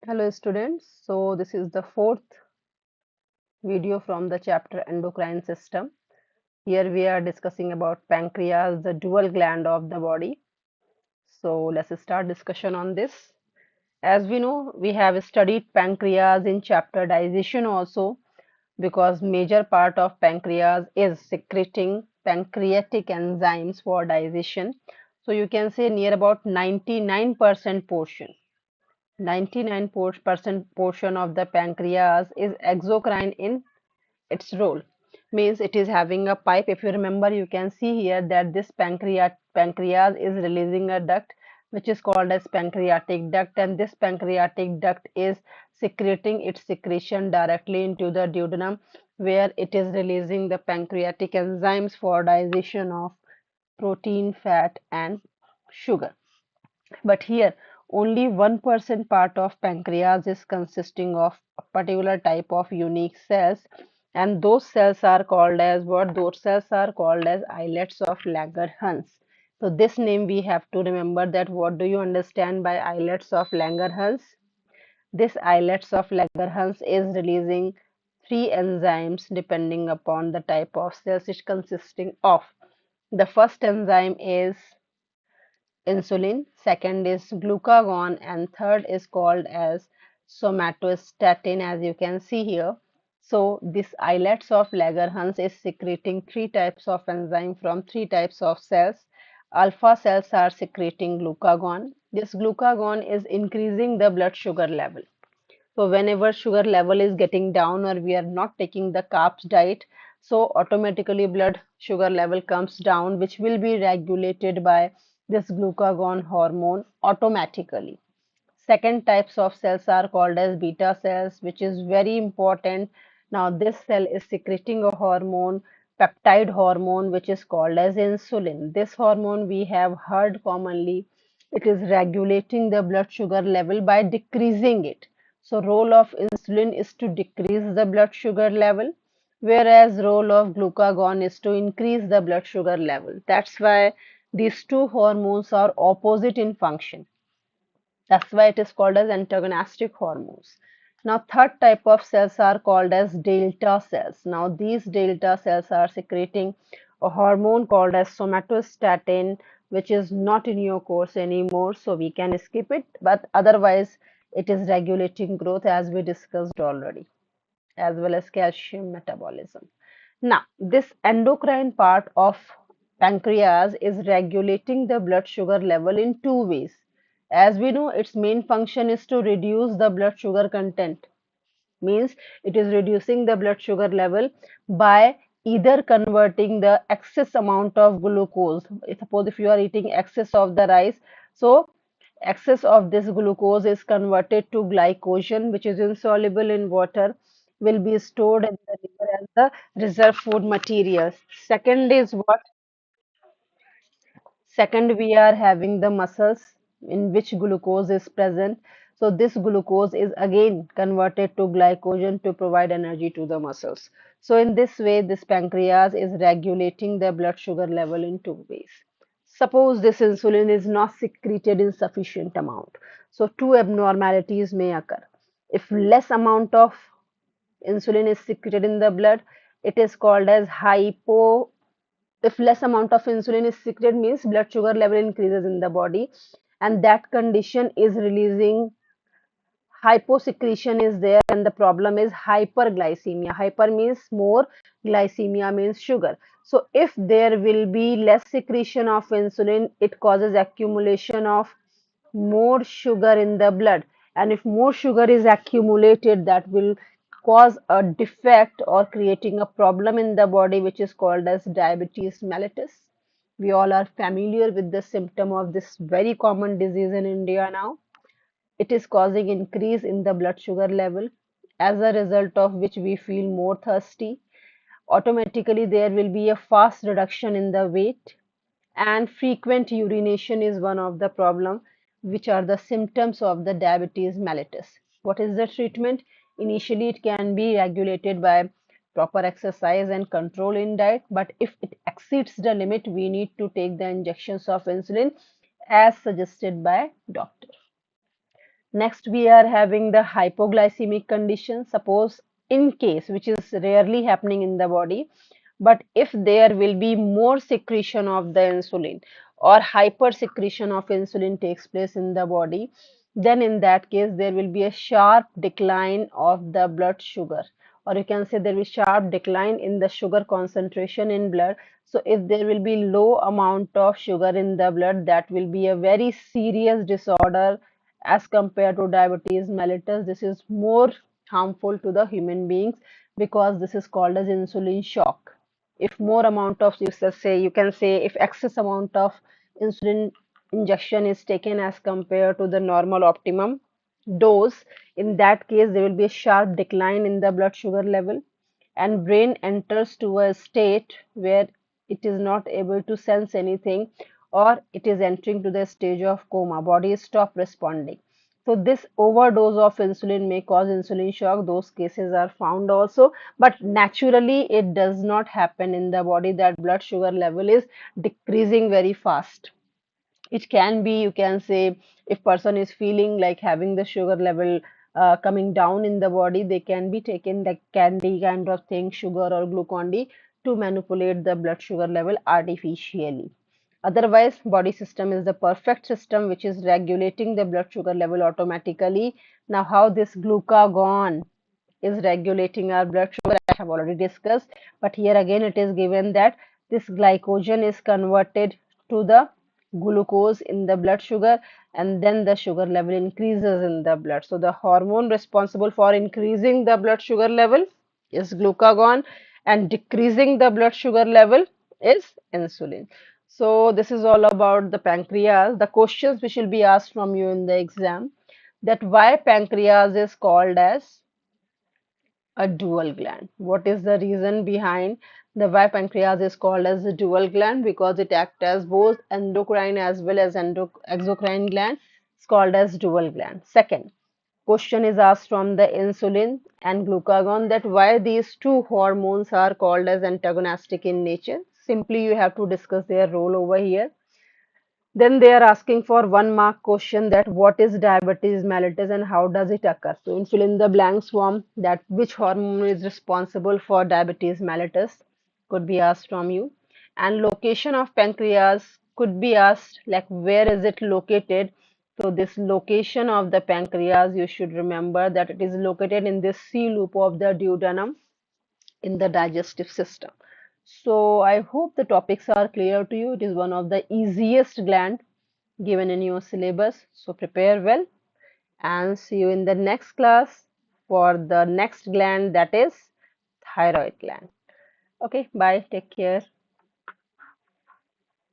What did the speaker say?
Hello students, so this is the fourth video from the chapter Endocrine System. Here we are discussing about pancreas, the dual gland of the body. So let's start discussion on this. As we know, we have studied pancreas in chapter digestion also because major part of pancreas is secreting pancreatic enzymes for digestion. So you can say near about 99% portion 99% portion of the pancreas is exocrine in its role. Means it is having a pipe. If you remember, you can see here that this pancreas is releasing a duct which is called as pancreatic duct, and this pancreatic duct is secreting its secretion directly into the duodenum, where it is releasing the pancreatic enzymes for digestion of protein, fat and sugar. But here only 1% part of pancreas is consisting of a particular type of unique cells, and those cells are called as what? Those cells are called as islets of Langerhans. So this name we have to remember. That what do you understand by islets of Langerhans? This islets of Langerhans is releasing three enzymes depending upon the type of cells it's consisting of. The first enzyme is insulin, second is glucagon, and third is called as somatostatin, as you can see here. So this islets of Langerhans is secreting three types of enzyme from three types of cells. Alpha cells are secreting glucagon. This glucagon is increasing the blood sugar level. So whenever sugar level is getting down or we are not taking the carbs diet, so automatically blood sugar level comes down, which will be regulated by this glucagon hormone automatically. Second types of cells are called as beta cells, which is very important. Now this cell is secreting a hormone, peptide hormone, which is called as insulin. This hormone we have heard commonly. It is regulating the blood sugar level by decreasing it. So role of insulin is to decrease the blood sugar level, whereas role of glucagon is to increase the blood sugar level. That's why these two hormones are opposite in function. That's why it is called as antagonistic hormones. Now, third type of cells are called as delta cells. Now, these delta cells are secreting a hormone called as somatostatin, which is not in your course anymore, so we can skip it. But otherwise, it is regulating growth as we discussed already, as well as calcium metabolism. Now, this endocrine part of pancreas is regulating the blood sugar level in two ways. As we know, its main function is to reduce the blood sugar content. Means it is reducing the blood sugar level by either converting the excess amount of glucose. Suppose if you are eating excess of the rice, so excess of this glucose is converted to glycogen, which is insoluble in water, will be stored in the liver as the reserve food materials. Second is what? Second, we are having the muscles in which glucose is present. So this glucose is again converted to glycogen to provide energy to the muscles. So in this way, this pancreas is regulating the blood sugar level in two ways. Suppose this insulin is not secreted in sufficient amount. So two abnormalities may occur. If less amount of insulin is secreted in the blood, it is called as hypo. If less amount of insulin is secreted, means blood sugar level increases in the body, and that condition is releasing hyposecretion is there, and the problem is hyperglycemia. Hyper means more, glycemia means sugar. So if there will be less secretion of insulin, it causes accumulation of more sugar in the blood, and if more sugar is accumulated, that will cause a defect or creating a problem in the body, which is called as diabetes mellitus. We all are familiar with the symptom of this very common disease in India now. It is causing increase in the blood sugar level, as a result of which we feel more thirsty. Automatically there will be a fast reduction in the weight, and frequent urination is one of the problem, which are the symptoms of the diabetes mellitus. What is the treatment? Initially it can be regulated by proper exercise and control in diet, but if it exceeds the limit, we need to take the injections of insulin as suggested by doctor. Next, we are having the hypoglycemic condition. Suppose in case, which is rarely happening in the body, but if there will be more secretion of the insulin or hyper secretion of insulin takes place in the body, then in that case there will be a sharp decline of the blood sugar, or you can say there will be sharp decline in the sugar concentration in blood. So if there will be low amount of sugar in the blood, that will be a very serious disorder as compared to diabetes mellitus. This is more harmful to the human beings because this is called as insulin shock. If more amount of, you can say, if excess amount of insulin injection is taken as compared to the normal optimum dose, in that case there will be a sharp decline in the blood sugar level, and brain enters to a state where it is not able to sense anything, or it is entering to the stage of coma. Body stop responding. So this overdose of insulin may cause insulin shock. Those cases are found also, but naturally it does not happen in the body that blood sugar level is decreasing very fast. It can be, you can say, if person is feeling like having the sugar level coming down in the body, they can be taken the candy kind of thing, sugar or glucon D, to manipulate the blood sugar level artificially. Otherwise, body system is the perfect system which is regulating the blood sugar level automatically. Now, how this glucagon is regulating our blood sugar, I have already discussed, but here again it is given that this glycogen is converted to the glucose in the blood sugar, and then the sugar level increases in the blood. So the hormone responsible for increasing the blood sugar level is glucagon, and decreasing the blood sugar level is insulin. So this is all about the pancreas. The questions which will be asked from you in the exam, that why pancreas is called as a dual gland. What is the reason behind the why pancreas is called as a dual gland? Because it acts as both endocrine as well as exocrine gland. It's called as dual gland. Second question is asked from the insulin and glucagon, that why these two hormones are called as antagonistic in nature. Simply you have to discuss their role over here. Then they are asking for 1 mark question, that what is diabetes mellitus and how does it occur. So in fill in the blanks form, that which hormone is responsible for diabetes mellitus could be asked from you. And location of pancreas could be asked, like where is it located. So this location of the pancreas, you should remember that it is located in this C loop of the duodenum in the digestive system. So I hope the topics are clear to you. It is one of the easiest gland given in your syllabus. So prepare well and see you in the next class for the next gland, that is thyroid gland. Okay, bye. Take care.